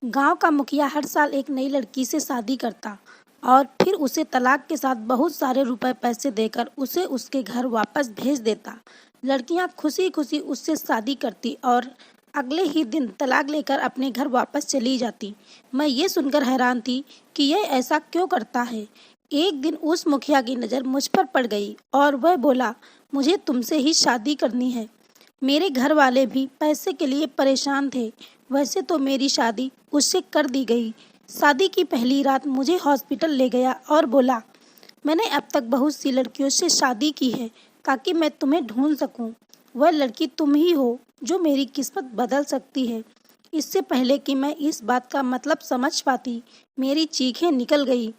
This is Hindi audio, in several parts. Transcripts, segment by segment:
गांव का मुखिया हर साल एक नई लड़की से शादी करता और फिर उसे तलाक के साथ बहुत सारे रुपए पैसे देकर उसे उसके घर वापस भेज देता। लड़कियां खुशी खुशी उससे शादी करती और अगले ही दिन तलाक लेकर अपने घर वापस चली जाती। मैं ये सुनकर हैरान थी कि यह ऐसा क्यों करता है। एक दिन उस मुखिया की नज़र मुझ पर पड़ गई और वह बोला, मुझे तुमसे ही शादी करनी है। मेरे घर वाले भी पैसे के लिए परेशान थे। वैसे तो मेरी शादी उससे कर दी गई। शादी की पहली रात मुझे हॉस्पिटल ले गया और बोला, मैंने अब तक बहुत सी लड़कियों से शादी की है ताकि मैं तुम्हें ढूंढ सकूं। वह लड़की तुम ही हो जो मेरी किस्मत बदल सकती है। इससे पहले कि मैं इस बात का मतलब समझ पाती, मेरी चीखें निकल गई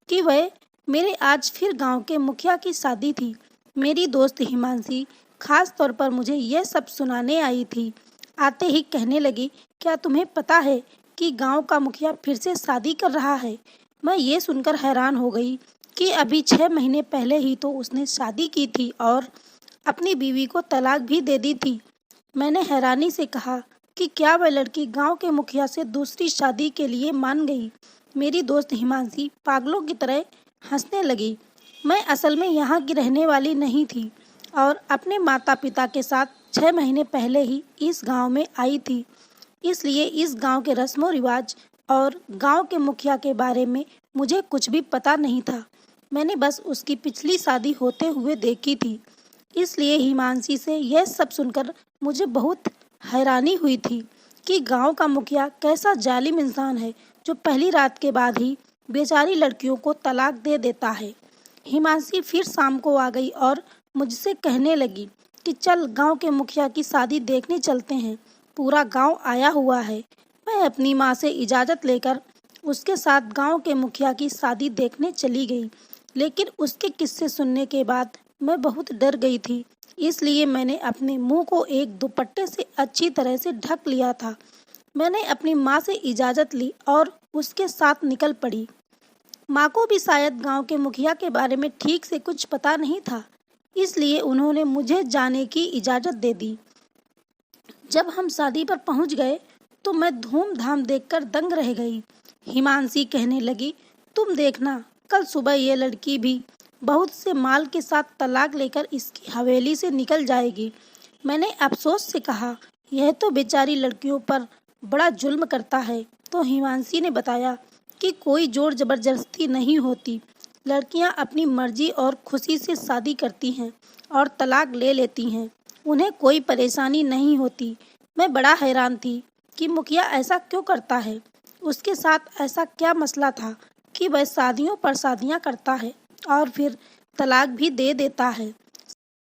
कि वह मेरे आज फिर गांव के मुखिया की शादी थी। मेरी दोस्त हिमांशी खास तौर पर मुझे यह सब सुनाने आई थी। आते ही कहने लगी, क्या तुम्हें पता है कि गांव का मुखिया फिर से शादी कर रहा है। मैं ये सुनकर हैरान हो गई कि अभी 6 महीने पहले ही तो उसने शादी की थी और अपनी बीवी को तलाक भी दे दी थी। मैंने हैरानी से कहा कि क्या वह लड़की गांव के मुखिया से दूसरी शादी के लिए मान गई। मेरी दोस्त हिमांशी पागलों की तरह हंसने लगी। मैं असल में यहाँ की रहने वाली नहीं थी और अपने माता पिता के साथ 6 महीने पहले ही इस गांव में आई थी। इसलिए इस गांव के रस्मों रिवाज और गांव के मुखिया के बारे में मुझे कुछ भी पता नहीं था। मैंने बस उसकी पिछली शादी होते हुए देखी थी। इसलिए हिमांशी से यह सब सुनकर मुझे बहुत हैरानी हुई थी कि गांव का मुखिया कैसा जालिम इंसान है जो पहली रात के बाद ही बेचारी लड़कियों को तलाक दे देता है। हिमांशी फिर शाम को आ गई और मुझसे कहने लगी कि चल गांव के मुखिया की शादी देखने चलते हैं। पूरा गांव आया हुआ है। मैं अपनी माँ से इजाज़त लेकर उसके साथ गांव के मुखिया की शादी देखने चली गई। लेकिन उसके किस्से सुनने के बाद मैं बहुत डर गई थी। इसलिए मैंने अपने मुंह को एक दुपट्टे से अच्छी तरह से ढक लिया था। मैंने अपनी माँ से इजाज़त ली और उसके साथ निकल पड़ी। माँ को भी शायद गांव के मुखिया के बारे में ठीक से कुछ पता नहीं था, इसलिए उन्होंने मुझे जाने की इजाज़त दे दी। जब हम शादी पर पहुंच गए तो मैं धूमधाम देखकर दंग रह गई। हिमांशी कहने लगी, तुम देखना, कल सुबह ये लड़की भी बहुत से माल के साथ तलाक लेकर इसकी हवेली से निकल जाएगी। मैंने अफसोस से कहा, यह तो बेचारी लड़कियों पर बड़ा जुल्म करता है। तो हिमांशी ने बताया कि कोई जोर जबरदस्ती नहीं होती। लड़कियां अपनी मर्जी और खुशी से शादी करती हैं और तलाक ले लेती हैं। उन्हें कोई परेशानी नहीं होती। मैं बड़ा हैरान थी कि मुखिया ऐसा क्यों करता है। उसके साथ ऐसा क्या मसला था कि वह शादियों पर शादियां करता है और फिर तलाक भी दे देता है।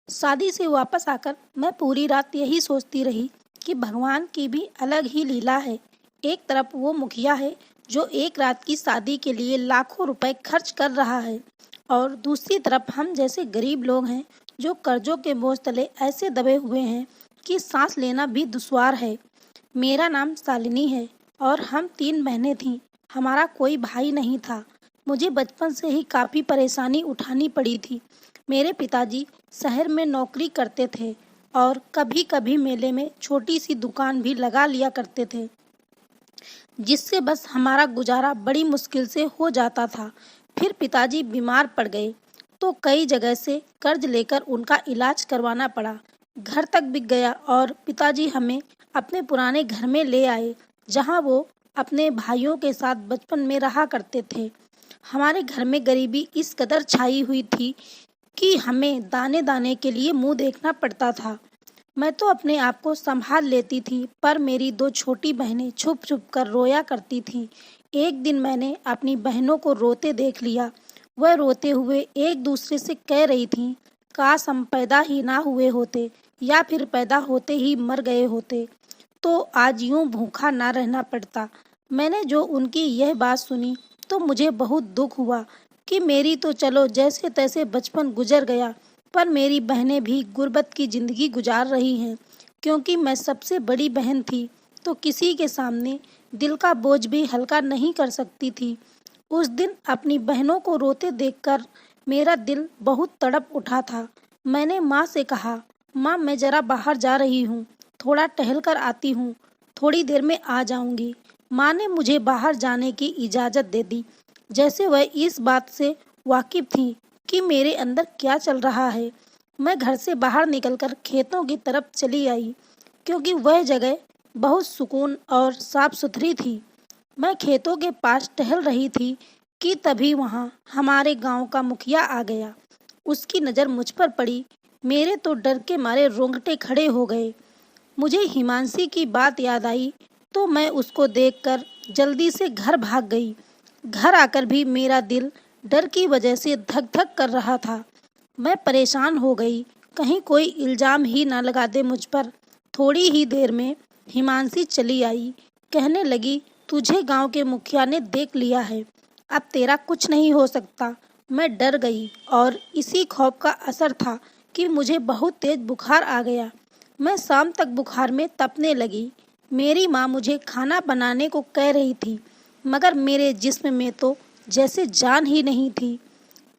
शादी से वापस आकर मैं पूरी रात यही सोचती रही कि भगवान की भी अलग ही लीला है। एक तरफ वो मुखिया है जो एक रात की शादी के लिए लाखों रुपए खर्च कर रहा है और दूसरी तरफ हम जैसे गरीब लोग हैं जो कर्जों के बोझ तले ऐसे दबे हुए हैं कि सांस लेना भी दुश्वार है। मेरा नाम शालिनी है और हम 3 बहनें थीं। हमारा कोई भाई नहीं था। मुझे बचपन से ही काफ़ी परेशानी उठानी पड़ी थी। मेरे पिताजी शहर में नौकरी करते थे और कभी कभी मेले में छोटी सी दुकान भी लगा लिया करते थे, जिससे बस हमारा गुजारा बड़ी मुश्किल से हो जाता था। फिर पिताजी बीमार पड़ गए तो कई जगह से कर्ज लेकर उनका इलाज करवाना पड़ा। घर तक बिक गया और पिताजी हमें अपने पुराने घर में ले आए, जहां वो अपने भाइयों के साथ बचपन में रहा करते थे। हमारे घर में गरीबी इस कदर छाई हुई थी कि हमें दाने दाने के लिए मुंह देखना पड़ता था। मैं तो अपने आप को संभाल लेती थी, पर मेरी 2 छोटी बहनें छुप छुप कर रोया करती थीं। एक दिन मैंने अपनी बहनों को रोते देख लिया। वह रोते हुए एक दूसरे से कह रही थीं, काश हम पैदा ही ना हुए होते या फिर पैदा होते ही मर गए होते तो आज यूं भूखा ना रहना पड़ता। मैंने जो उनकी यह बात सुनी तो मुझे बहुत दुख हुआ कि मेरी तो चलो जैसे तैसे बचपन गुजर गया, पर मेरी बहनें भी गुर्बत की ज़िंदगी गुजार रही हैं। क्योंकि मैं सबसे बड़ी बहन थी तो किसी के सामने दिल का बोझ भी हल्का नहीं कर सकती थी। उस दिन अपनी बहनों को रोते देखकर मेरा दिल बहुत तड़प उठा था। मैंने माँ से कहा, माँ मैं ज़रा बाहर जा रही हूँ, थोड़ा टहल कर आती हूँ, थोड़ी देर में आ जाऊँगी। माँ ने मुझे बाहर जाने की इजाज़त दे दी, जैसे वह इस बात से वाकिफ थी कि मेरे अंदर क्या चल रहा है। मैं घर से बाहर निकलकर खेतों की तरफ चली आई, क्योंकि वह जगह बहुत सुकून और साफ सुथरी थी। मैं खेतों के पास टहल रही थी कि तभी वहाँ हमारे गांव का मुखिया आ गया। उसकी नज़र मुझ पर पड़ी। मेरे तो डर के मारे रोंगटे खड़े हो गए। मुझे हिमांशी की बात याद आई तो मैं उसको देखकर जल्दी से घर भाग गई। घर आकर भी मेरा दिल डर की वजह से धक धक कर रहा था। मैं परेशान हो गई, कहीं कोई इल्ज़ाम ही ना लगा दे मुझ पर। थोड़ी ही देर में हिमांशी चली आई, कहने लगी, तुझे गांव के मुखिया ने देख लिया है, अब तेरा कुछ नहीं हो सकता। मैं डर गई और इसी खौफ का असर था कि मुझे बहुत तेज बुखार आ गया। मैं शाम तक बुखार में तपने लगी। मेरी माँ मुझे खाना बनाने को कह रही थी, मगर मेरे जिस्म में तो जैसे जान ही नहीं थी।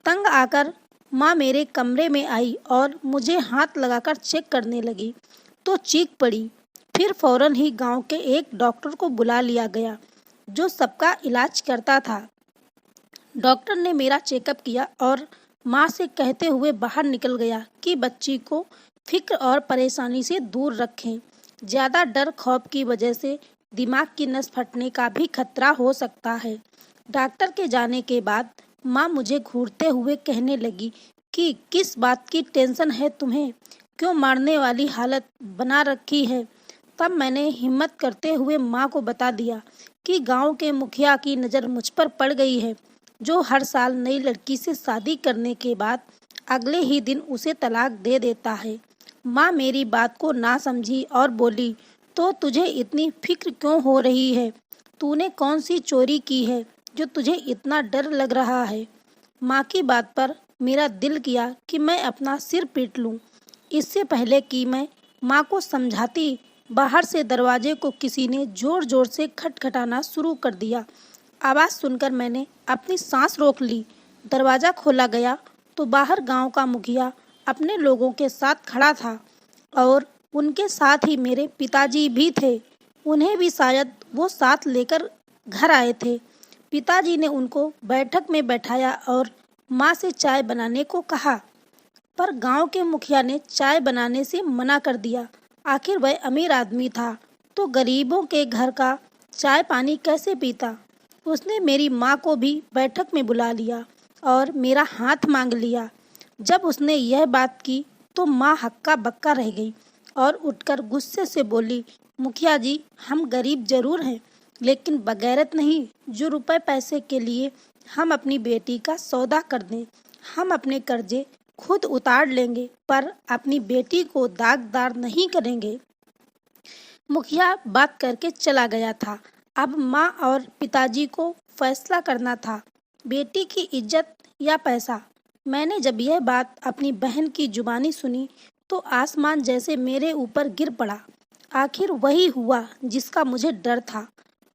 तंग आकर माँ मेरे कमरे में आई और मुझे हाथ लगाकर चेक करने लगी तो चीख पड़ी। फिर फौरन ही गांव के एक डॉक्टर को बुला लिया गया, जो सबका इलाज करता था। डॉक्टर ने मेरा चेकअप किया और माँ से कहते हुए बाहर निकल गया कि बच्ची को फिक्र और परेशानी से दूर रखें। ज़्यादा डर खौफ की वजह से दिमाग की नस फटने का भी खतरा हो सकता है। डॉक्टर के जाने के बाद माँ मुझे घूरते हुए कहने लगी कि किस बात की टेंशन है तुम्हें, क्यों मारने वाली हालत बना रखी है। तब मैंने हिम्मत करते हुए माँ को बता दिया कि गांव के मुखिया की नज़र मुझ पर पड़ गई है, जो हर साल नई लड़की से शादी करने के बाद अगले ही दिन उसे तलाक दे देता है। माँ मेरी बात को ना समझी और बोली, तो तुझे इतनी फिक्र क्यों हो रही है? तूने कौन सी चोरी की है जो तुझे इतना डर लग रहा है? माँ की बात पर मेरा दिल किया कि मैं अपना सिर पीट लूँ। इससे पहले कि मैं माँ को समझाती, बाहर से दरवाजे को किसी ने जोर जोर से खटखटाना शुरू कर दिया। आवाज़ सुनकर मैंने अपनी सांस रोक ली। दरवाज़ा खोला गया तो बाहर गांव का मुखिया अपने लोगों के साथ खड़ा था और उनके साथ ही मेरे पिताजी भी थे। उन्हें भी शायद वो साथ लेकर घर आए थे। पिताजी ने उनको बैठक में बैठाया और माँ से चाय बनाने को कहा, पर गांव के मुखिया ने चाय बनाने से मना कर दिया। आखिर वह अमीर आदमी था तो गरीबों के घर का चाय पानी कैसे पीता। उसने मेरी माँ को भी बैठक में बुला लिया और मेरा हाथ मांग लिया। जब उसने यह बात की तो माँ हक्का बक्का रह गई और उठकर गुस्से से बोली, मुखिया जी, हम गरीब जरूर हैं, लेकिन बगैरत नहीं जो रुपए पैसे के लिए हम अपनी बेटी का सौदा कर दें। हम अपने कर्जे खुद उतार लेंगे, पर अपनी बेटी को दागदार नहीं करेंगे। मुखिया बात करके चला गया था। अब माँ और पिताजी को फैसला करना था, बेटी की इज्जत या पैसा। मैंने जब यह बात अपनी बहन की जुबानी सुनी तो आसमान जैसे मेरे ऊपर गिर पड़ा। आखिर वही हुआ जिसका मुझे डर था।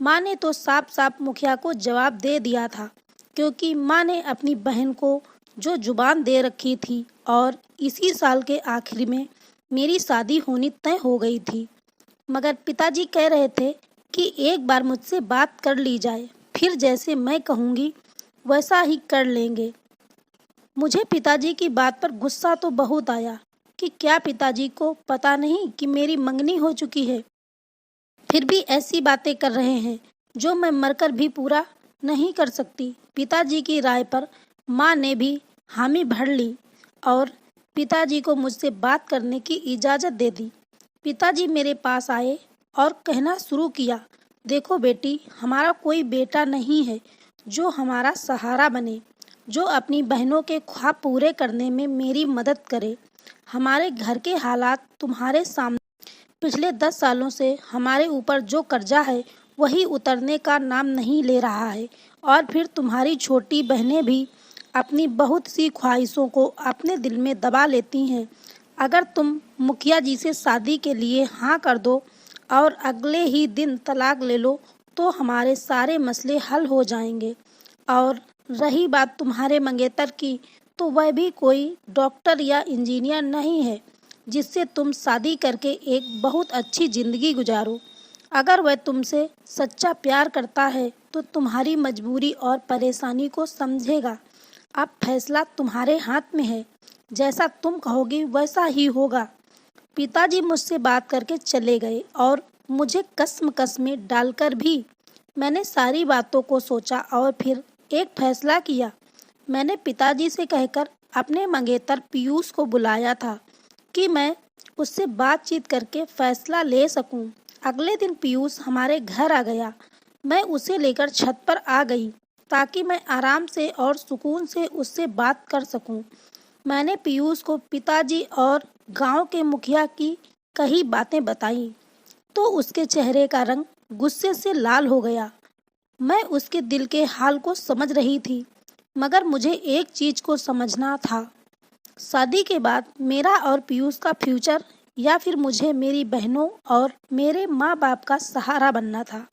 माँ ने तो साफ साफ मुखिया को जवाब दे दिया था, क्योंकि माँ ने अपनी बहन को जो जुबान दे रखी थी और इसी साल के आखिर में मेरी शादी होनी तय हो गई थी। मगर पिताजी कह रहे थे कि एक बार मुझसे बात कर ली जाए, फिर जैसे मैं कहूँगी वैसा ही कर लेंगे। मुझे पिताजी की बात पर गुस्सा तो बहुत आया कि क्या पिताजी को पता नहीं कि मेरी मंगनी हो चुकी है, फिर भी ऐसी बातें कर रहे हैं जो मैं मरकर भी पूरा नहीं कर सकती। पिताजी की राय पर माँ ने भी हामी भर ली और पिताजी को मुझसे बात करने की इजाज़त दे दी। पिताजी मेरे पास आए और कहना शुरू किया, देखो बेटी, हमारा कोई बेटा नहीं है जो हमारा सहारा बने, जो अपनी बहनों के ख्वाब पूरे करने में मेरी मदद करे। हमारे घर के हालात तुम्हारे सामने। पिछले 10 सालों से हमारे ऊपर जो कर्जा है वही उतरने का नाम नहीं ले रहा है, और फिर तुम्हारी छोटी बहनें भी अपनी बहुत सी ख्वाहिशों को अपने दिल में दबा लेती हैं। अगर तुम मुखिया जी से शादी के लिए हाँ कर दो और अगले ही दिन तलाक ले लो तो हमारे सारे मसले हल हो जाएंगे। और रही बात तुम्हारे मंगेतर की, तो वह भी कोई डॉक्टर या इंजीनियर नहीं है जिससे तुम शादी करके एक बहुत अच्छी ज़िंदगी गुजारो। अगर वह तुमसे सच्चा प्यार करता है तो तुम्हारी मजबूरी और परेशानी को समझेगा। अब फैसला तुम्हारे हाथ में है, जैसा तुम कहोगी वैसा ही होगा। पिताजी मुझसे बात करके चले गए और मुझे कस्म में डालकर भी मैंने सारी बातों को सोचा और फिर एक फैसला किया। मैंने पिताजी से कहकर अपने मंगेतर पीयूष को बुलाया था कि मैं उससे बातचीत करके फैसला ले सकूं। अगले दिन पीयूष हमारे घर आ गया। मैं उसे लेकर छत पर आ गई ताकि मैं आराम से और सुकून से उससे बात कर सकूं। मैंने पीयूष को पिताजी और गांव के मुखिया की कई बातें बताई तो उसके चेहरे का रंग गुस्से से लाल हो गया। मैं उसके दिल के हाल को समझ रही थी, मगर मुझे एक चीज को समझना था। शादी के बाद मेरा और पीयूष का फ्यूचर, या फिर मुझे मेरी बहनों और मेरे माँ बाप का सहारा बनना था।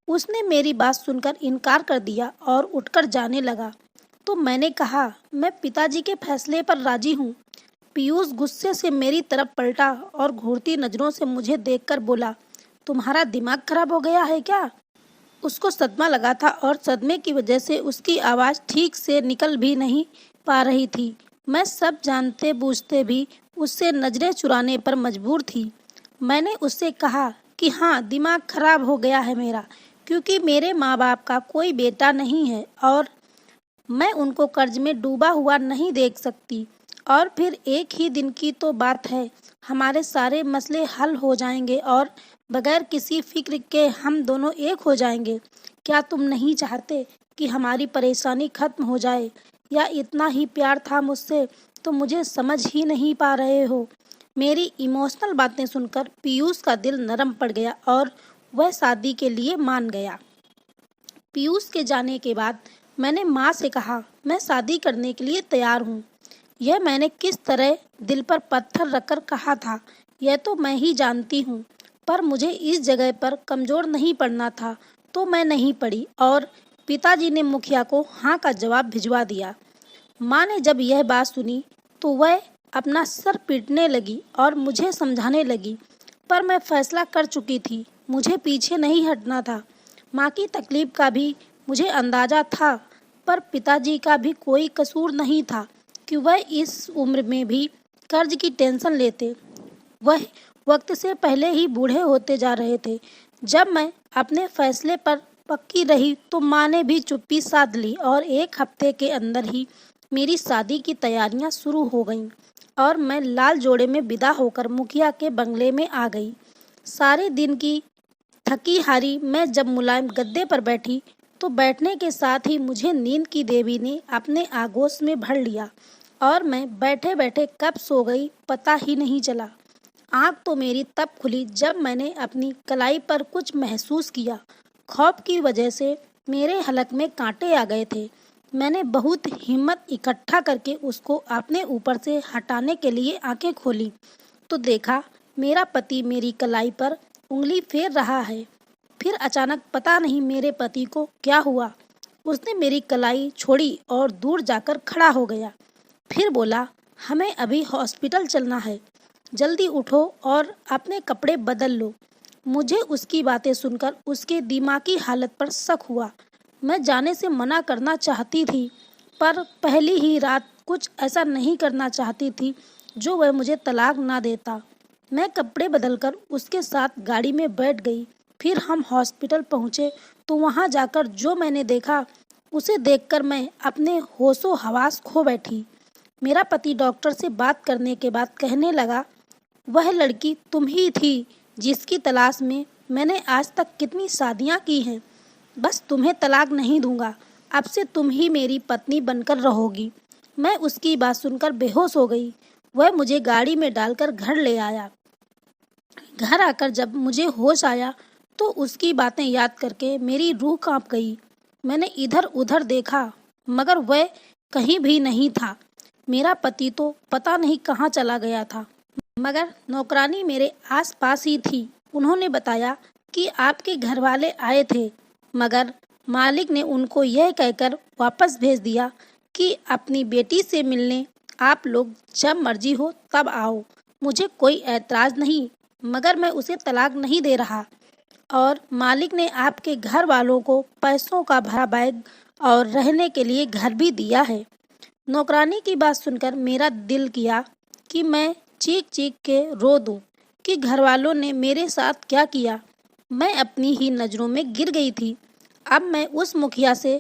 उसने मेरी बात सुनकर इनकार कर दिया और उठकर जाने लगा। तो मैंने कहा, मैं पिताजी के फैसले पर राजी हूँ। पीयूष गुस्से से मेरी तरफ पलटा और घूरती नज़रों से मुझे देखकर बोला, तुम्हारा दिमाग खराब हो गया है क्या? उसको सदमा लगा था और सदमे की वजह से उसकी आवाज़ ठीक से निकल भी नहीं पा रही थी। मैं सब जानते बूझते भी उससे नज़रें चुराने पर मजबूर थी। मैंने उससे कहा कि हाँ, दिमाग खराब हो गया है मेरा, क्योंकि मेरे माँ बाप का कोई बेटा नहीं है और मैं उनको कर्ज में डूबा हुआ नहीं देख सकती। और फिर एक ही दिन की तो बात है, हमारे सारे मसले हल हो जाएंगे और बगैर किसी फिक्र के हम दोनों एक हो जाएंगे। क्या तुम नहीं चाहते कि हमारी परेशानी खत्म हो जाए? या इतना ही प्यार था मुझसे तो मुझे समझ ही नहीं पा रहे हो? मेरी इमोशनल बातें सुनकर पीयूष का दिल नरम पड़ गया और वह शादी के लिए मान गया। पीयूष के जाने के बाद मैंने माँ से कहा, मैं शादी करने के लिए तैयार हूँ। यह मैंने किस तरह दिल पर पत्थर रखकर कहा था, यह तो मैं ही जानती हूँ, पर मुझे इस जगह पर कमज़ोर नहीं पड़ना था, तो मैं नहीं पड़ी और पिताजी ने मुखिया को हाँ का जवाब भिजवा दिया। माँ ने जब यह बात सुनी तो वह अपना सर पीटने लगी और मुझे समझाने लगी, पर मैं फैसला कर चुकी थी, मुझे पीछे नहीं हटना था। माँ की तकलीफ का भी मुझे अंदाज़ा था, पर पिताजी का भी कोई कसूर नहीं था कि वह इस उम्र में भी कर्ज की टेंशन लेते। वह वक्त से पहले ही बूढ़े होते जा रहे थे। जब मैं अपने फैसले पर पक्की रही तो माँ ने भी चुप्पी साध ली और एक हफ्ते के अंदर ही मेरी शादी की तैयारियां शुरू हो गईं और मैं लाल जोड़े में विदा होकर मुखिया के बंगले में आ गई। सारे दिन की थकी हारी मैं जब मुलायम गद्दे पर बैठी तो बैठने के साथ ही मुझे नींद की देवी ने अपने आगोश में भर लिया और मैं बैठे बैठे कब सो गई पता ही नहीं चला। आँख तो मेरी तब खुली जब मैंने अपनी कलाई पर कुछ महसूस किया। खौफ की वजह से मेरे हलक में कांटे आ गए थे। मैंने बहुत हिम्मत इकट्ठा करके उसको अपने ऊपर से हटाने के लिए आंखें खोली तो देखा मेरा पति मेरी कलाई पर उंगली फेर रहा है। फिर अचानक पता नहीं मेरे पति को क्या हुआ, उसने मेरी कलाई छोड़ी और दूर जाकर खड़ा हो गया। फिर बोला, हमें अभी हॉस्पिटल चलना है, जल्दी उठो और अपने कपड़े बदल लो। मुझे उसकी बातें सुनकर उसके दिमागी हालत पर शक हुआ। मैं जाने से मना करना चाहती थी, पर पहली ही रात कुछ ऐसा नहीं करना चाहती थी जो वह मुझे तलाक ना देता। मैं कपड़े बदलकर उसके साथ गाड़ी में बैठ गई। फिर हम हॉस्पिटल पहुँचे तो वहाँ जाकर जो मैंने देखा उसे देखकर मैं अपने होशो हवास खो बैठी। मेरा पति डॉक्टर से बात करने के बाद कहने लगा, वह लड़की तुम ही थी जिसकी तलाश में मैंने आज तक कितनी शादियां की हैं। बस तुम्हें तलाक नहीं दूंगा, अब से तुम ही मेरी पत्नी बनकर रहोगी। मैं उसकी बात सुनकर बेहोश हो गई। वह मुझे गाड़ी में डालकर घर ले आया। घर आकर जब मुझे होश आया तो उसकी बातें याद करके मेरी रूह कांप गई। मैंने इधर उधर देखा मगर वह कहीं भी नहीं था। मेरा पति तो पता नहीं कहाँ चला गया था, मगर नौकरानी मेरे आसपास ही थी। उन्होंने बताया कि आपके घर वाले आए थे, मगर मालिक ने उनको यह कहकर वापस भेज दिया कि अपनी बेटी से मिलने आप लोग जब मर्जी हो तब आओ। मुझे कोई ऐतराज़ नहीं, मगर मैं उसे तलाक नहीं दे रहा। और मालिक ने आपके घर वालों को पैसों का भरा बैग और रहने के लिए घर भी दिया है। नौकरानी की बात सुनकर मेरा दिल किया कि मैं चीख चीख के रो दूं कि घर वालों ने मेरे साथ क्या किया। मैं अपनी ही नज़रों में गिर गई थी। अब मैं उस मुखिया से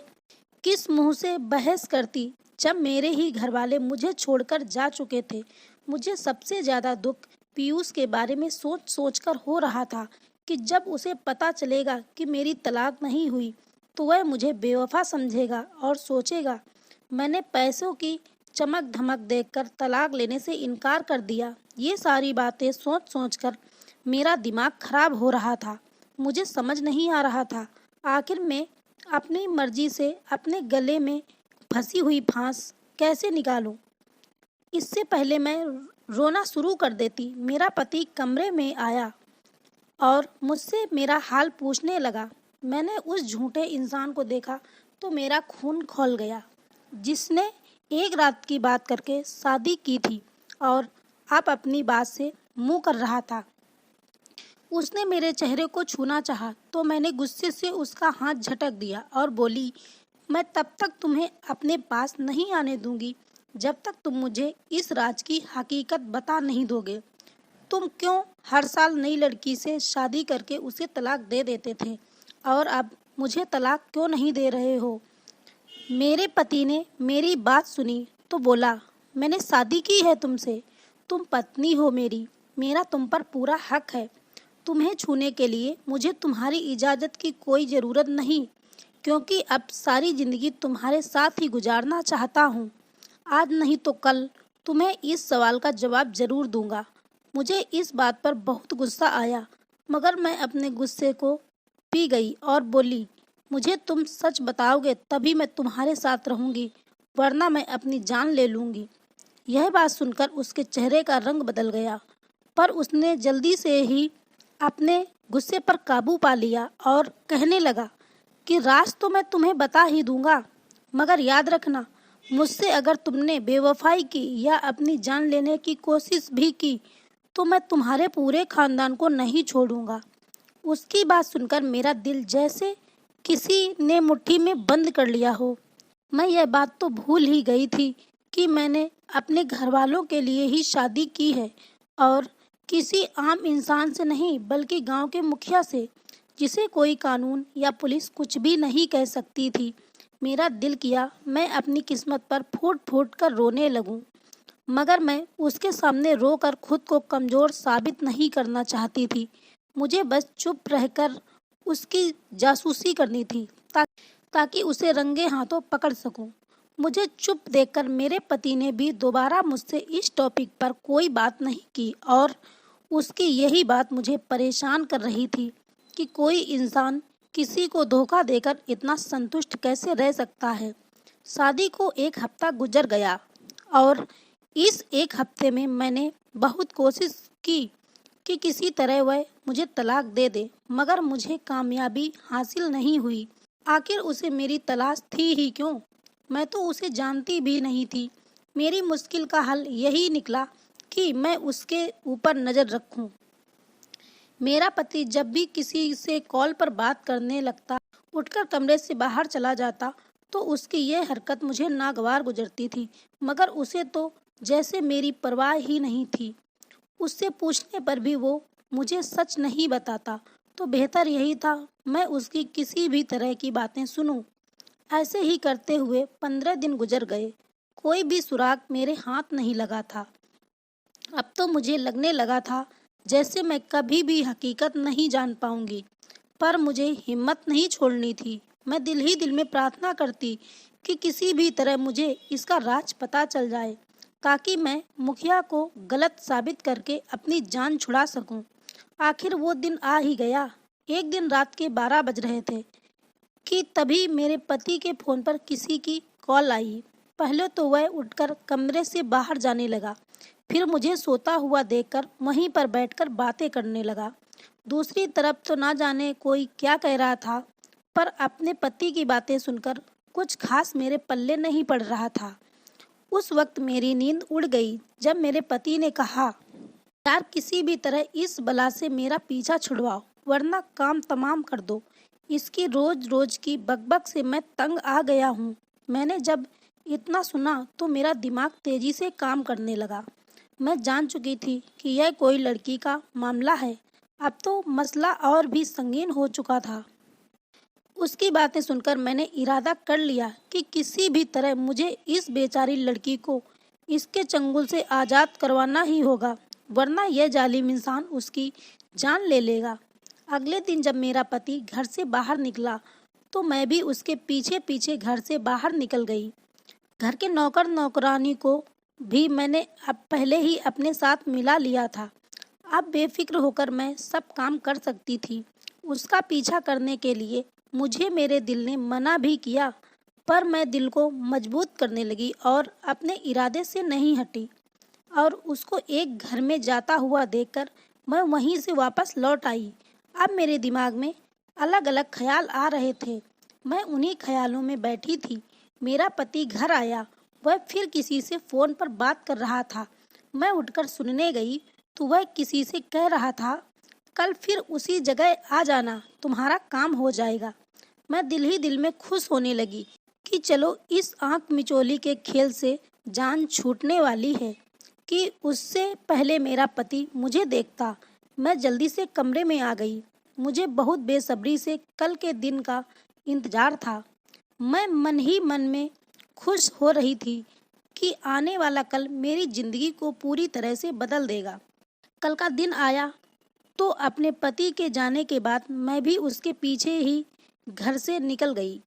किस मुंह से बहस करती जब मेरे ही घर वाले मुझे छोड़कर जा चुके थे। मुझे सबसे ज़्यादा दुख पीयूष के बारे में सोच सोच कर हो रहा था कि जब उसे पता चलेगा कि मेरी तलाक नहीं हुई तो वह मुझे बेवफा समझेगा और सोचेगा मैंने पैसों की चमक धमक देखकर तलाक लेने से इनकार कर दिया। ये सारी बातें सोच सोच कर मेरा दिमाग खराब हो रहा था। मुझे समझ नहीं आ रहा था आखिर मैं अपनी मर्जी से अपने गले में फंसी हुई फांस कैसे निकालूं। इससे पहले मैं रोना शुरू कर देती, मेरा पति कमरे में आया और मुझसे मेरा हाल पूछने लगा। मैंने उस झूठे इंसान को देखा तो मेरा खून खौल गया, जिसने एक रात की बात करके शादी की थी और अब अपनी बात से मुंह कर रहा था। उसने मेरे चेहरे को छूना चाहा तो मैंने गुस्से से उसका हाथ झटक दिया और बोली, मैं तब तक तुम्हें अपने पास नहीं आने दूंगी जब तक तुम मुझे इस राज की हकीकत बता नहीं दोगे। तुम क्यों हर साल नई लड़की से शादी करके उसे तलाक दे देते थे और अब मुझे तलाक क्यों नहीं दे रहे हो? मेरे पति ने मेरी बात सुनी तो बोला, मैंने शादी की है तुमसे, तुम पत्नी हो मेरी, मेरा तुम पर पूरा हक है। तुम्हें छूने के लिए मुझे तुम्हारी इजाज़त की कोई ज़रूरत नहीं, क्योंकि अब सारी ज़िंदगी तुम्हारे साथ ही गुजारना चाहता हूँ। आज नहीं तो कल तुम्हें इस सवाल का जवाब ज़रूर दूंगा। मुझे इस बात पर बहुत गुस्सा आया, मगर मैं अपने गुस्से को पी गई और बोली, मुझे तुम सच बताओगे तभी मैं तुम्हारे साथ रहूँगी, वरना मैं अपनी जान ले लूँगी। यह बात सुनकर उसके चेहरे का रंग बदल गया, पर उसने जल्दी से ही अपने गुस्से पर काबू पा लिया और कहने लगा कि राज तो मैं तुम्हें बता ही दूंगा, मगर याद रखना, मुझसे अगर तुमने बेवफाई की या अपनी जान लेने की कोशिश भी की तो मैं तुम्हारे पूरे खानदान को नहीं छोड़ूंगा। उसकी बात सुनकर मेरा दिल जैसे किसी ने मुट्ठी में बंद कर लिया हो। मैं यह बात तो भूल ही गई थी कि मैंने अपने घर वालों के लिए ही शादी की है और किसी आम इंसान से नहीं, बल्कि गांव के मुखिया से, जिसे कोई कानून या पुलिस कुछ भी नहीं कह सकती थी। मेरा दिल किया मैं अपनी किस्मत पर फूट फूट कर रोने लगूं, मगर मैं उसके सामने रोकर खुद को कमज़ोर साबित नहीं करना चाहती थी। मुझे बस चुप रहकर उसकी जासूसी करनी थी ताकि उसे रंगे हाथों पकड़ सकूं। मुझे चुप देखकर मेरे पति ने भी दोबारा मुझसे इस टॉपिक पर कोई बात नहीं की और उसकी यही बात मुझे परेशान कर रही थी कि कोई इंसान किसी को धोखा देकर इतना संतुष्ट कैसे रह सकता है। शादी को 1 हफ्ता गुजर गया और इस 1 हफ्ते में मैंने बहुत कोशिश की कि किसी तरह वह मुझे तलाक दे दे, मगर मुझे कामयाबी हासिल नहीं हुई। आखिर उसे मेरी तलाश थी ही क्यों? मैं तो उसे जानती भी नहीं थी। मेरी मुश्किल का हल यही निकला कि मैं उसके ऊपर नज़र रखूं। मेरा पति जब भी किसी से कॉल पर बात करने लगता, उठकर कमरे से बाहर चला जाता, तो उसकी यह हरकत मुझे नागवार गुजरती थी, मगर उसे तो जैसे मेरी परवाह ही नहीं थी। उससे पूछने पर भी वो मुझे सच नहीं बताता, तो बेहतर यही था मैं उसकी किसी भी तरह की बातें सुनूं। ऐसे ही करते हुए 15 दिन गुजर गए। कोई भी सुराग मेरे हाथ नहीं लगा था। अब तो मुझे लगने लगा था जैसे मैं कभी भी हकीकत नहीं जान पाऊंगी, पर मुझे हिम्मत नहीं छोड़नी थी। मैं दिल ही दिल में प्रार्थना करती कि किसी भी तरह मुझे इसका राज पता चल जाए, ताकि मैं मुखिया को गलत साबित करके अपनी जान छुड़ा सकूं। आखिर वो दिन आ ही गया। एक दिन रात के 12 बज रहे थे कि तभी मेरे पति के फ़ोन पर किसी की कॉल आई। पहले तो वह उठकर कमरे से बाहर जाने लगा, फिर मुझे सोता हुआ देखकर वहीं पर बैठकर बातें करने लगा। दूसरी तरफ तो ना जाने कोई क्या कह रहा था, पर अपने पति की बातें सुनकर कुछ खास मेरे पल्ले नहीं पड़ रहा था। उस वक्त मेरी नींद उड़ गई जब मेरे पति ने कहा, यार किसी भी तरह इस बला से मेरा पीछा छुड़वाओ, वरना काम तमाम कर दो। इसकी रोज रोज की बकबक से मैं तंग आ गया हूँ। मैंने जब इतना सुना तो मेरा दिमाग तेजी से काम करने लगा। मैं जान चुकी थी कि यह कोई लड़की का मामला है। अब तो मसला और भी संगीन हो चुका था। उसकी बातें सुनकर मैंने इरादा कर लिया कि किसी भी तरह मुझे इस बेचारी लड़की को इसके चंगुल से आज़ाद करवाना ही होगा, वरना यह जालिम इंसान उसकी जान ले लेगा। अगले दिन जब मेरा पति घर से बाहर निकला तो मैं भी उसके पीछे पीछे घर से बाहर निकल गई। घर के नौकर नौकरानी को भी मैंने अब पहले ही अपने साथ मिला लिया था। अब बेफिक्र होकर मैं सब काम कर सकती थी। उसका पीछा करने के लिए मुझे मेरे दिल ने मना भी किया, पर मैं दिल को मजबूत करने लगी और अपने इरादे से नहीं हटी। और उसको एक घर में जाता हुआ देखकर मैं वहीं से वापस लौट आई। अब मेरे दिमाग में अलग अलग ख्याल आ रहे थे। मैं उन्हीं ख्यालों में बैठी थी। मेरा पति घर आया। वह फिर किसी से फ़ोन पर बात कर रहा था। मैं उठकर सुनने गई तो वह किसी से कह रहा था, कल फिर उसी जगह आ जाना, तुम्हारा काम हो जाएगा। मैं दिल ही दिल में खुश होने लगी कि चलो इस आंख मिचोली के खेल से जान छूटने वाली है कि उससे पहले मेरा पति मुझे देखता। मैं जल्दी से कमरे में आ गई। मुझे बहुत बेसब्री से कल के दिन का इंतजार था। मैं मन ही मन में खुश हो रही थी कि आने वाला कल मेरी जिंदगी को पूरी तरह से बदल देगा। कल का दिन आया तो अपने पति के जाने के बाद मैं भी उसके पीछे ही घर से निकल गई।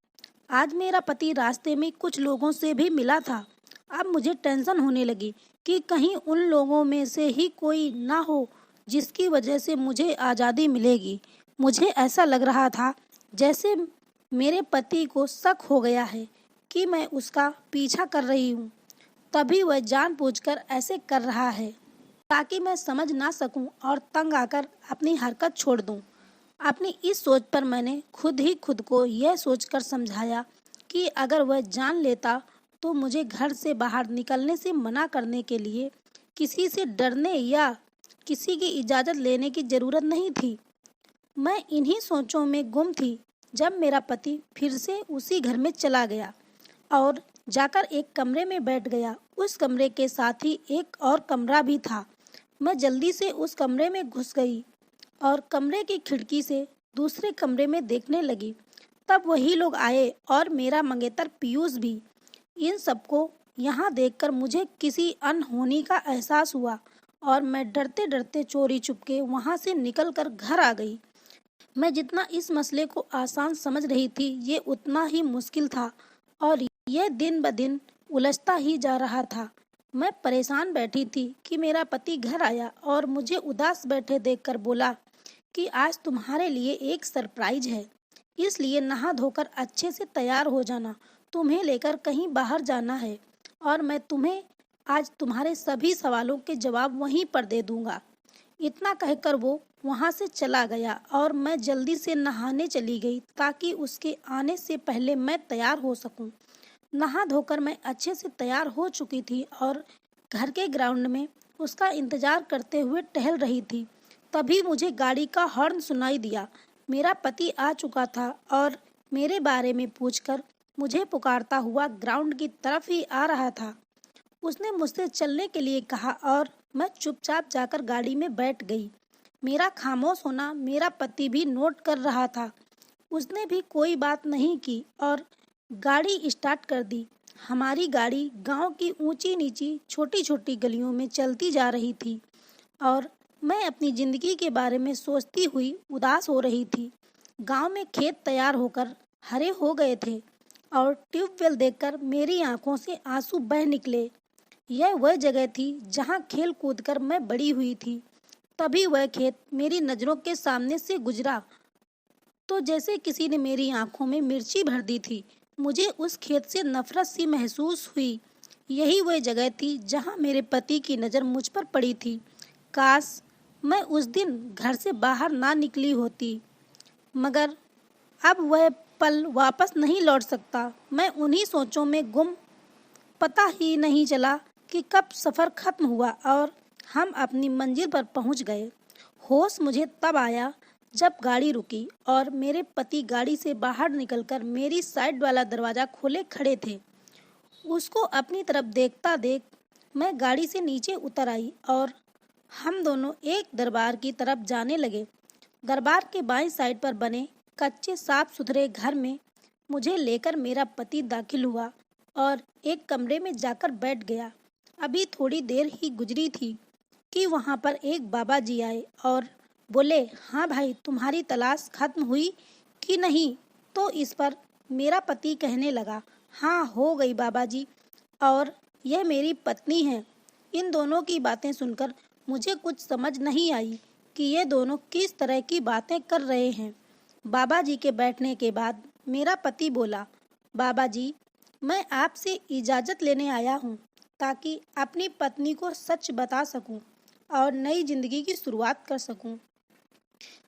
आज मेरा पति रास्ते में कुछ लोगों से भी मिला था। अब मुझे टेंशन होने लगी कि कहीं उन लोगों में से ही कोई ना हो जिसकी वजह से मुझे आज़ादी मिलेगी। मुझे ऐसा लग रहा था जैसे मेरे पति को शक हो गया है कि मैं उसका पीछा कर रही हूँ, तभी वह जानबूझकर ऐसे कर रहा है ताकि मैं समझ ना सकूं और तंग आकर अपनी हरकत छोड़ दूं। अपनी इस सोच पर मैंने खुद ही खुद को यह सोचकर समझाया कि अगर वह जान लेता तो मुझे घर से बाहर निकलने से मना करने के लिए किसी से डरने या किसी की इजाज़त लेने की ज़रूरत नहीं थी। मैं इन्हीं सोचों में गुम थी जब मेरा पति फिर से उसी घर में चला गया और जाकर एक कमरे में बैठ गया। उस कमरे के साथ ही एक और कमरा भी था। मैं जल्दी से उस कमरे में घुस गई और कमरे की खिड़की से दूसरे कमरे में देखने लगी। तब वही लोग आए और मेरा मंगेतर पीयूष भी। इन सबको यहाँ देखकर मुझे किसी अनहोनी का एहसास हुआ और मैं डरते डरते चोरी चुपके वहाँ से निकलकर घर आ गई। मैं जितना इस मसले को आसान समझ रही थी, ये उतना ही मुश्किल था और यह दिन ब दिन उलझता ही जा रहा था। मैं परेशान बैठी थी कि मेरा पति घर आया और मुझे उदास बैठे देखकर बोला कि आज तुम्हारे लिए एक सरप्राइज है, इसलिए नहा धोकर अच्छे से तैयार हो जाना, तुम्हें लेकर कहीं बाहर जाना है और मैं तुम्हें आज तुम्हारे सभी सवालों के जवाब वहीं पर दे दूंगा। इतना कहकर वो वहाँ से चला गया और मैं जल्दी से नहाने चली गई ताकि उसके आने से पहले मैं तैयार हो सकूं। नहा धोकर मैं अच्छे से तैयार हो चुकी थी और घर के ग्राउंड में उसका इंतजार करते हुए टहल रही थी। तभी मुझे गाड़ी का हॉर्न सुनाई दिया। मेरा पति आ चुका था और मेरे बारे में पूछकर मुझे पुकारता हुआ ग्राउंड की तरफ ही आ रहा था। उसने मुझसे चलने के लिए कहा और मैं चुपचाप जाकर गाड़ी में बैठ गई। मेरा खामोश होना मेरा पति भी नोट कर रहा था। उसने भी कोई बात नहीं की और गाड़ी स्टार्ट कर दी। हमारी गाड़ी गांव की ऊंची नीची छोटी छोटी गलियों में चलती जा रही थी और मैं अपनी ज़िंदगी के बारे में सोचती हुई उदास हो रही थी। गांव में खेत तैयार होकर हरे हो गए थे और ट्यूबवेल देखकर मेरी आंखों से आंसू बह निकले। यह वह जगह थी जहां खेल कूद कर मैं बड़ी हुई थी। तभी वह खेत मेरी नज़रों के सामने से गुजरा तो जैसे किसी ने मेरी आंखों में मिर्ची भर दी थी। मुझे उस खेत से नफरत सी महसूस हुई। यही वह जगह थी जहां मेरे पति की नज़र मुझ पर पड़ी थी। काश मैं उस दिन घर से बाहर ना निकली होती, मगर अब वह पल वापस नहीं लौट सकता। मैं उन्हीं सोचों में गुम, पता ही नहीं चला कि कब सफ़र ख़त्म हुआ और हम अपनी मंजिल पर पहुंच गए। होश मुझे तब आया जब गाड़ी रुकी और मेरे पति गाड़ी से बाहर निकलकर मेरी साइड वाला दरवाज़ा खोले खड़े थे, उसको अपनी तरफ देखता देख मैं गाड़ी से नीचे उतर आई और हम दोनों एक दरबार की तरफ जाने लगे। दरबार के बाईं साइड पर बने कच्चे साफ सुथरे घर में मुझे लेकर मेरा पति दाखिल हुआ और एक कमरे में जाकर बैठ गया। अभी थोड़ी देर ही गुजरी थी कि वहाँ पर एक बाबा जी आए और बोले, हाँ भाई, तुम्हारी तलाश खत्म हुई कि नहीं? तो इस पर मेरा पति कहने लगा, हाँ हो गई बाबा जी, और यह मेरी पत्नी है। इन दोनों की बातें सुनकर मुझे कुछ समझ नहीं आई कि ये दोनों किस तरह की बातें कर रहे हैं। बाबा जी के बैठने के बाद मेरा पति बोला, बाबा जी, मैं आपसे इजाज़त लेने आया हूँ ताकि अपनी पत्नी को सच बता सकूँ और नई जिंदगी की शुरुआत कर सकूं।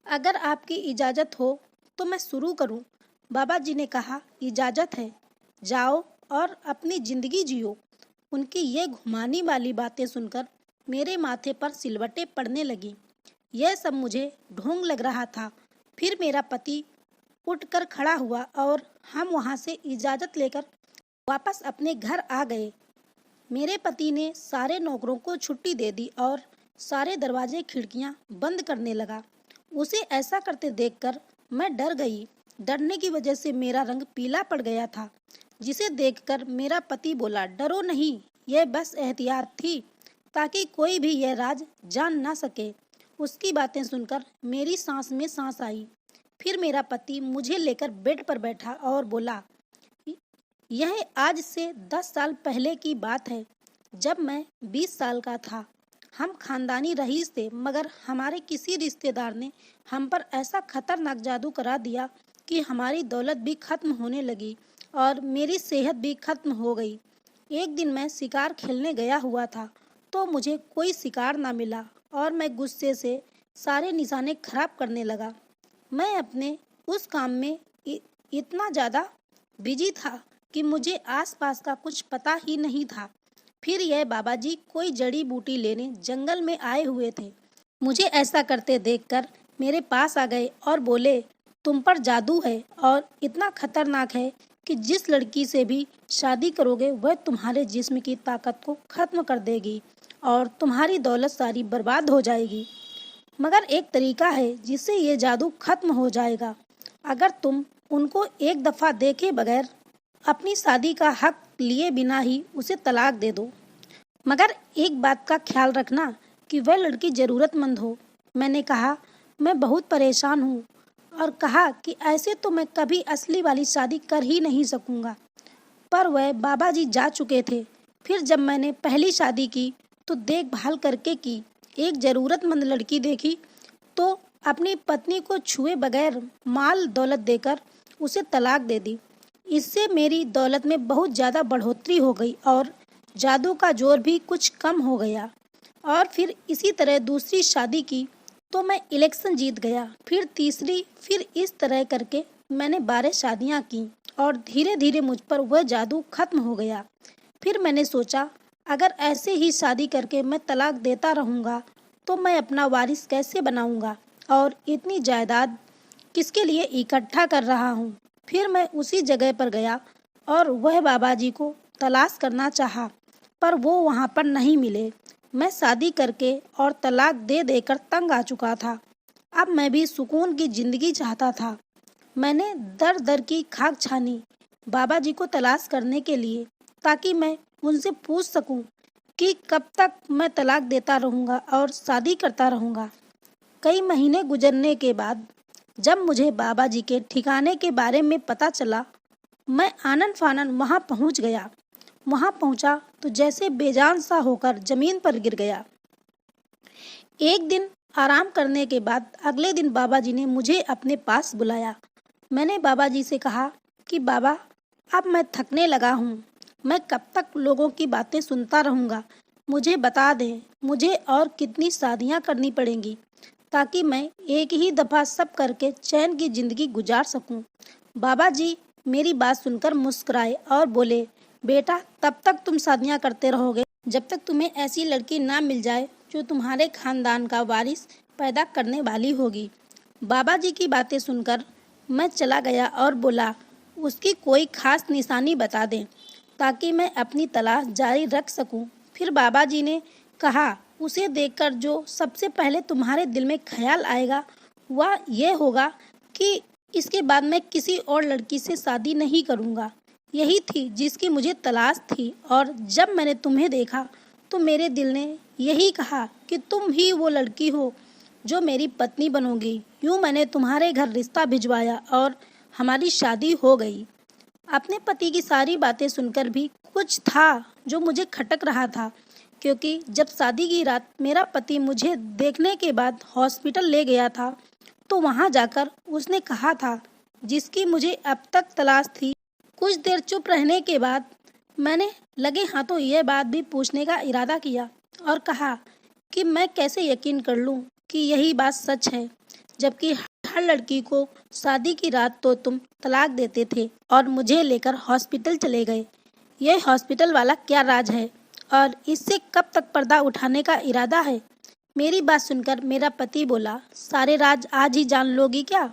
अगर आपकी इजाज़त हो तो मैं शुरू करूं। बाबा जी ने कहा, इजाज़त है, जाओ और अपनी ज़िंदगी जियो। उनकी ये घुमाने वाली बातें सुनकर मेरे माथे पर सिलवटें पड़ने लगी। यह सब मुझे ढोंग लग रहा था। फिर मेरा पति उठकर खड़ा हुआ और हम वहाँ से इजाज़त लेकर वापस अपने घर आ गए। मेरे पति ने सारे नौकरों को छुट्टी दे दी और सारे दरवाजे खिड़कियां बंद करने लगा। उसे ऐसा करते देखकर मैं डर गई। डरने की वजह से मेरा रंग पीला पड़ गया था, जिसे देखकर मेरा पति बोला, डरो नहीं, यह बस एहतियात थी ताकि कोई भी यह राज जान ना सके। उसकी बातें सुनकर मेरी सांस में सांस आई। फिर मेरा पति मुझे लेकर बेड पर बैठा और बोला, यह आज से 10 साल पहले की बात है, जब मैं 20 साल का था। हम खानदानी रईस थे, मगर हमारे किसी रिश्तेदार ने हम पर ऐसा खतरनाक जादू करा दिया कि हमारी दौलत भी खत्म होने लगी और मेरी सेहत भी खत्म हो गई। एक दिन मैं शिकार खेलने गया हुआ था तो मुझे कोई शिकार ना मिला और मैं गुस्से से सारे निशाने खराब करने लगा। मैं अपने उस काम में इतना ज़्यादा बिजी था कि मुझे आसपास का कुछ पता ही नहीं था। फिर यह बाबा जी कोई जड़ी बूटी लेने जंगल में आए हुए थे। मुझे ऐसा करते देखकर मेरे पास आ गए और बोले, तुम पर जादू है और इतना खतरनाक है कि जिस लड़की से भी शादी करोगे वह तुम्हारे जिस्म की ताकत को खत्म कर देगी और तुम्हारी दौलत सारी बर्बाद हो जाएगी। मगर एक तरीका है जिससे ये जादू खत्म हो जाएगा। अगर तुम उनको एक दफ़ा देखे बगैर अपनी शादी का हक लिए बिना ही उसे तलाक दे दो, मगर एक बात का ख्याल रखना कि वह लड़की ज़रूरतमंद हो। मैंने कहा, मैं बहुत परेशान हूँ, और कहा कि ऐसे तो मैं कभी असली वाली शादी कर ही नहीं सकूँगा। पर वह बाबा जी जा चुके थे। फिर जब मैंने पहली शादी की तो देखभाल करके की। एक ज़रूरतमंद लड़की देखी तो अपनी पत्नी को छुए बगैर माल दौलत देकर उसे तलाक दे दी। इससे मेरी दौलत में बहुत ज़्यादा बढ़ोतरी हो गई और जादू का जोर भी कुछ कम हो गया। और फिर इसी तरह दूसरी शादी की तो मैं इलेक्शन जीत गया। फिर तीसरी, फिर इस तरह करके मैंने 12 शादियां की और धीरे धीरे मुझ पर वह जादू खत्म हो गया। फिर मैंने सोचा, अगर ऐसे ही शादी करके मैं तलाक देता रहूँगा तो मैं अपना वारिस कैसे बनाऊँगा और इतनी जायदाद किसके लिए इकट्ठा कर रहा हूँ। फिर मैं उसी जगह पर गया और वह बाबा जी को तलाश करना चाहा, पर वो वहाँ पर नहीं मिले। मैं शादी करके और तलाक दे देकर तंग आ चुका था। अब मैं भी सुकून की ज़िंदगी चाहता था। मैंने दर दर की खाक छानी बाबा जी को तलाश करने के लिए, ताकि मैं उनसे पूछ सकूं कि कब तक मैं तलाक देता रहूँगा और शादी करता रहूँगा। कई महीने गुजरने के बाद जब मुझे बाबा जी के ठिकाने के बारे में पता चला, मैं आनन फानन वहाँ पहुँच गया। वहाँ पहुँचा तो जैसे बेजान सा होकर ज़मीन पर गिर गया। एक दिन आराम करने के बाद अगले दिन बाबा जी ने मुझे अपने पास बुलाया। मैंने बाबा जी से कहा कि बाबा, अब मैं थकने लगा हूँ। मैं कब तक लोगों की बातें सुनता रहूँगा? मुझे बता दें, मुझे और कितनी शादियाँ करनी पड़ेंगी ताकि मैं एक ही दफ़ा सब करके चैन की ज़िंदगी गुजार सकूं। बाबा जी मेरी बात सुनकर मुस्कुराए और बोले, बेटा, तब तक तुम शादियां करते रहोगे जब तक तुम्हें ऐसी लड़की ना मिल जाए जो तुम्हारे खानदान का वारिस पैदा करने वाली होगी। बाबा जी की बातें सुनकर मैं चला गया और बोला, उसकी कोई खास निशानी बता दें ताकि मैं अपनी तलाश जारी रख सकूं। फिर बाबा जी ने कहा, उसे देखकर जो सबसे पहले तुम्हारे दिल में ख्याल आएगा वह यह होगा कि इसके बाद मैं किसी और लड़की से शादी नहीं करूंगा। यही थी जिसकी मुझे तलाश थी, और जब मैंने तुम्हें देखा तो मेरे दिल ने यही कहा कि तुम ही वो लड़की हो जो मेरी पत्नी बनोगी। यूं मैंने तुम्हारे घर रिश्ता भिजवाया और हमारी शादी हो गई। अपने पति की सारी बातें सुनकर भी कुछ था जो मुझे खटक रहा था, क्योंकि जब शादी की रात मेरा पति मुझे देखने के बाद हॉस्पिटल ले गया था तो वहां जाकर उसने कहा था जिसकी मुझे अब तक तलाश थी। कुछ देर चुप रहने के बाद मैंने लगे हाथों यह बात भी पूछने का इरादा किया और कहा कि मैं कैसे यकीन कर लूं कि यही बात सच है, जबकि हर लड़की को शादी की रात तो तुम तलाक देते थे और मुझे लेकर हॉस्पिटल चले गए। यह हॉस्पिटल वाला क्या राज है और इससे कब तक पर्दा उठाने का इरादा है? मेरी बात सुनकर मेरा पति बोला, सारे राज आज ही जान लोगी क्या?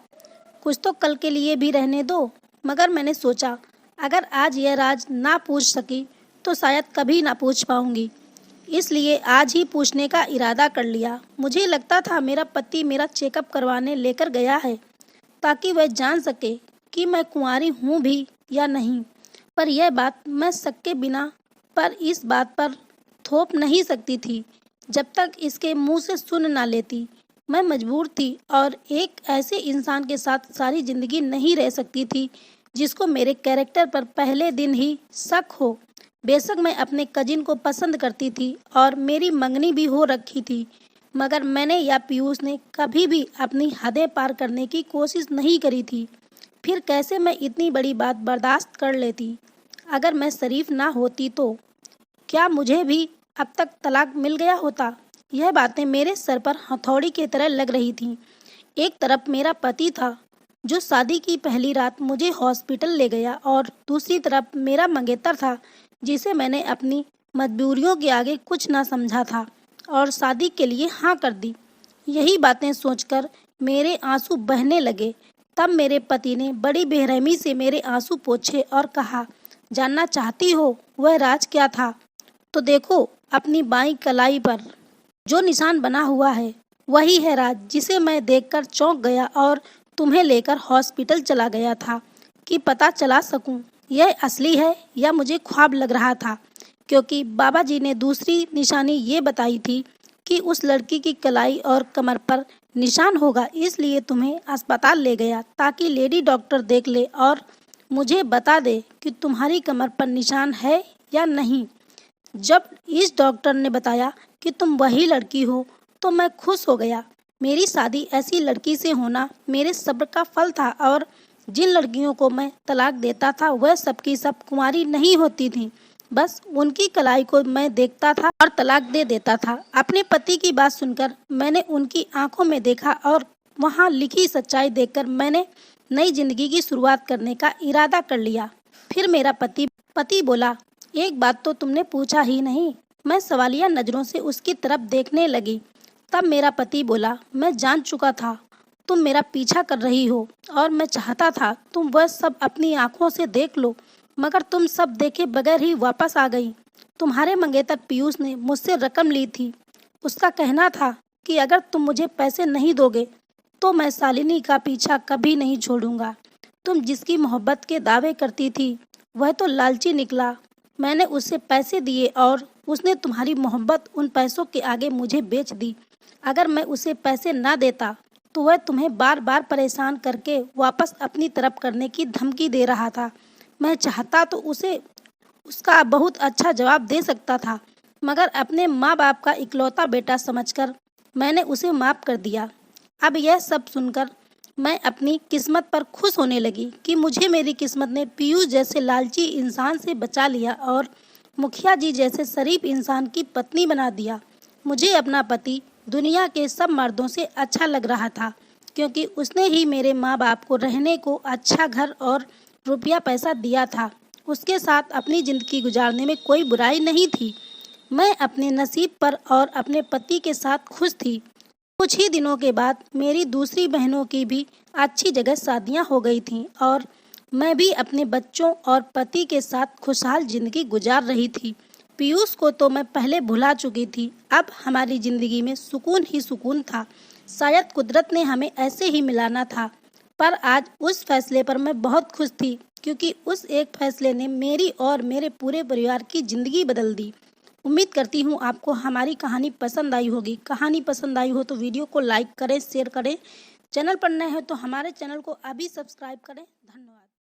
कुछ तो कल के लिए भी रहने दो। मगर मैंने सोचा अगर आज यह राज ना पूछ सकी तो शायद कभी ना पूछ पाऊंगी, इसलिए आज ही पूछने का इरादा कर लिया। मुझे लगता था मेरा पति मेरा चेकअप करवाने लेकर गया है ताकि वह जान सके कि मैं कुंवारी हूँ भी या नहीं, पर यह बात मैं सके बिना पर इस बात पर थोप नहीं सकती थी जब तक इसके मुंह से सुन ना लेती। मैं मजबूर थी और एक ऐसे इंसान के साथ सारी जिंदगी नहीं रह सकती थी जिसको मेरे कैरेक्टर पर पहले दिन ही शक हो। बेशक मैं अपने कजिन को पसंद करती थी और मेरी मंगनी भी हो रखी थी, मगर मैंने या पीयूष ने कभी भी अपनी हदें पार करने की कोशिश नहीं करी थी। फिर कैसे मैं इतनी बड़ी बात बर्दाश्त कर लेती? अगर मैं शरीफ ना होती तो क्या मुझे भी अब तक तलाक मिल गया होता? यह बातें मेरे सर पर हथौड़ी की तरह लग रही थीं। एक तरफ मेरा पति था जो शादी की पहली रात मुझे हॉस्पिटल ले गया, और दूसरी तरफ मेरा मंगेतर था जिसे मैंने अपनी मजबूरियों के आगे कुछ ना समझा था और शादी के लिए हाँ कर दी। यही बातें सोचकर मेरे आंसू बहने लगे। तब मेरे पति ने बड़ी बेरहमी से मेरे आंसू पोंछे और कहा, जानना चाहती हो वह राज क्या था? तो देखो अपनी बाईं कलाई पर जो निशान बना हुआ है वही है राज, जिसे मैं देखकर चौंक गया और तुम्हें लेकर हॉस्पिटल चला गया था कि पता चला सकूं यह असली है या मुझे ख्वाब लग रहा था, क्योंकि बाबा जी ने दूसरी निशानी ये बताई थी कि उस लड़की की कलाई और कमर पर निशान होगा। इसलिए तुम्हें अस्पताल ले गया ताकि लेडी डॉक्टर देख ले और मुझे बता दे कि तुम्हारी कमर पर निशान है या नहीं। जब इस डॉक्टर ने बताया कि तुम वही लड़की हो तो मैं खुश हो गया। मेरी शादी ऐसी लड़की से होना मेरे सब्र का फल था, और जिन लड़कियों को मैं तलाक देता था वह सबकी सब कुंवारी नहीं होती थीं। बस उनकी कलाई को मैं देखता था और तलाक दे देता था। अपने पति की बात सुनकर मैंने उनकी आंखों में देखा और वहां लिखी सच्चाई देखकर मैंने नई जिंदगी की शुरुआत करने का इरादा कर लिया। फिर मेरा पति बोला, एक बात तो तुमने पूछा ही नहीं। मैं सवालिया नजरों से उसकी तरफ देखने लगी। तब मेरा पति बोला, मैं जान चुका था तुम मेरा पीछा कर रही हो और मैं चाहता था तुम वह सब अपनी आंखों से देख लो, मगर तुम सब देखे बगैर ही वापस आ गई। तुम्हारे मंगेतर पीयूष ने मुझसे रकम ली थी। उसका कहना था कि अगर तुम मुझे पैसे नहीं दोगे तो मैं शालिनी का पीछा कभी नहीं छोड़ूंगा। तुम जिसकी मोहब्बत के दावे करती थी वह तो लालची निकला। मैंने उसे पैसे दिए और उसने तुम्हारी मोहब्बत उन पैसों के आगे मुझे बेच दी। अगर मैं उसे पैसे ना देता तो वह तुम्हें बार बार परेशान करके वापस अपनी तरफ करने की धमकी दे रहा था। मैं चाहता तो उसे उसका बहुत अच्छा जवाब दे सकता था, मगर अपने माँ बाप का इकलौता बेटा समझकर मैंने उसे माफ़ कर दिया। अब यह सब सुनकर मैं अपनी किस्मत पर खुश होने लगी कि मुझे मेरी किस्मत ने पीयूष जैसे लालची इंसान से बचा लिया और मुखिया जी जैसे शरीफ इंसान की पत्नी बना दिया। मुझे अपना पति दुनिया के सब मर्दों से अच्छा लग रहा था, क्योंकि उसने ही मेरे माँ बाप को रहने को अच्छा घर और रुपया पैसा दिया था। उसके साथ अपनी ज़िंदगी गुजारने में कोई बुराई नहीं थी। मैं अपने नसीब पर और अपने पति के साथ खुश थी। कुछ ही दिनों के बाद मेरी दूसरी बहनों की भी अच्छी जगह शादियां हो गई थीं और मैं भी अपने बच्चों और पति के साथ खुशहाल जिंदगी गुजार रही थी। पीयूष को तो मैं पहले भुला चुकी थी। अब हमारी जिंदगी में सुकून ही सुकून था। शायद कुदरत ने हमें ऐसे ही मिलाना था। पर आज उस फैसले पर मैं बहुत खुश थी, क्योंकि उस एक फैसले ने मेरी और मेरे पूरे परिवार की जिंदगी बदल दी। उम्मीद करती हूँ आपको हमारी कहानी पसंद आई होगी। कहानी पसंद आई हो तो वीडियो को लाइक करें, शेयर करें। चैनल पर नए हो तो हमारे चैनल को अभी सब्सक्राइब करें। धन्यवाद।